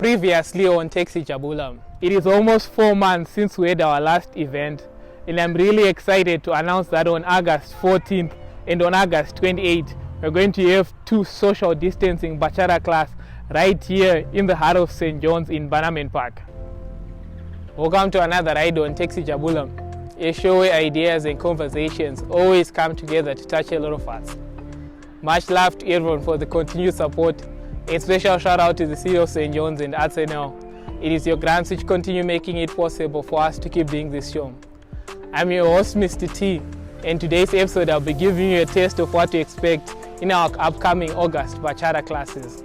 Previously on Taxi Jabula. It is almost 4 months since we had our last event, and I'm really excited to announce that on August 14th and on August 28th we're going to have 2 social distancing Bachata class right here in the heart of St. John's in Bannerman Park. Welcome to another ride on Taxi Jabula, a show where ideas and conversations always come together to touch a lot of us. Much love to everyone for the continued support. A special shout out to the City of St. John's and Arsenal. It is your grants which continue making it possible for us to keep doing this show. I'm your host, Mr. T, and today's episode I'll be giving you a taste of what to expect in our upcoming August Bachata classes.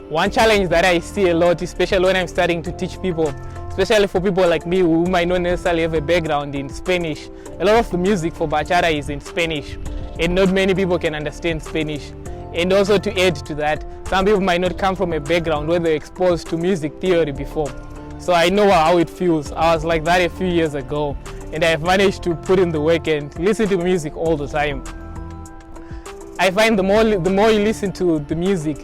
One challenge that I see a lot, especially when I'm starting to teach people, especially for people like me who might not necessarily have a background in Spanish, a lot of the music for Bachata is in Spanish, and not many people can understand Spanish. And also to add to that, some people might not come from a background where they're exposed to music theory before. So I know how it feels. I was like that a few years ago, and I've managed to put in the work and listen to music all the time. I find the more you listen to the music,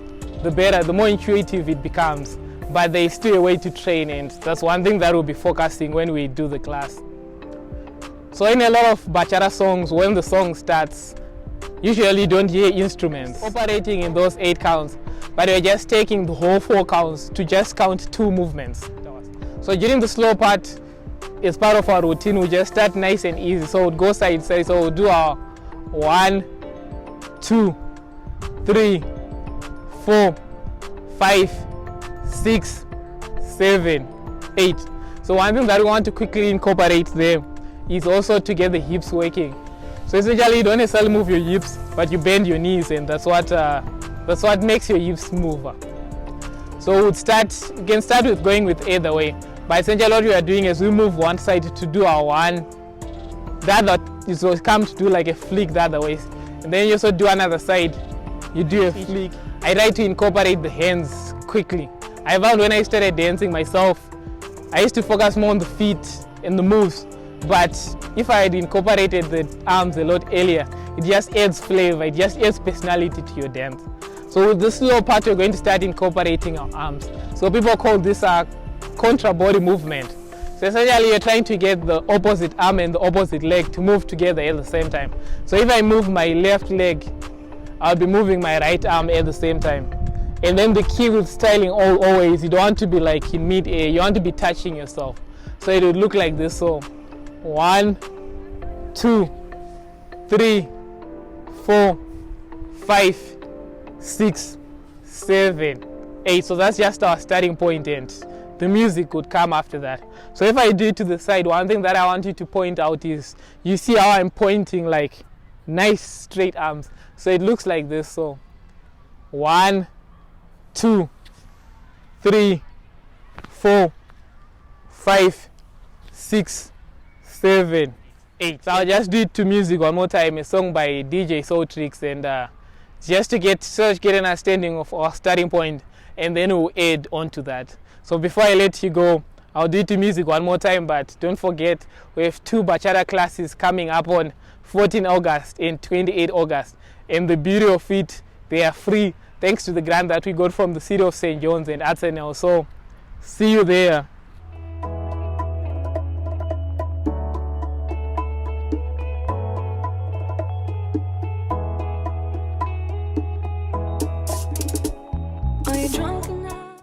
the better, the more intuitive it becomes. But there is still a way to train, and that's one thing that we'll be focusing when we do the class. So in a lot of Bachata songs, when the song starts, usually you don't hear instruments operating in those 8 counts, but we're just taking the whole 4 counts to just count 2 movements. So during the slow part, as part of our routine, we just start nice and easy. So we'll go side side. So we'll do our 1, 2, 3, 4, 5, 6, 7, 8. So one thing that we want to quickly incorporate there is also to get the hips working. So essentially you don't necessarily move your hips, but you bend your knees, and that's what makes your hips move. So you can start with going with either way. But essentially what we are doing is we move one side to do our 1, the other is will come to do like a flick the other way. And then you also do another side, you do a flick. I try to incorporate the hands quickly. I found when I started dancing myself, I used to focus more on the feet and the moves. But if I had incorporated the arms a lot earlier, it just adds flavor, it just adds personality to your dance. So with this slow part, we're going to start incorporating our arms. So people call this a contra body movement. So essentially you're trying to get the opposite arm and the opposite leg to move together at the same time. So if I move my left leg, I'll be moving my right arm at the same time. And then the key with styling always, you don't want to be like in mid-air, you want to be touching yourself. So it would look like this. So 1, 2, 3, 4, 5, 6, 7, 8. So that's just our starting point, and the music would come after that. So if I do it to the side, one thing that I want you to point out is you see how I'm pointing like nice straight arms. So it looks like this. So 1, 2, 3, 4, 5, 6, 7, 8. So I'll just do it to music one more time, a song by DJ Soul Tricks, and just to get an understanding of our starting point, and then we'll add on to that. So before I let you go, I'll do it to music one more time, but don't forget we have 2 Bachata classes coming up on 14 August and 28 August. And the beauty of it, they are free thanks to the grant that we got from the City of St. John's and Arsenal. So see you there. Are you drunk enough?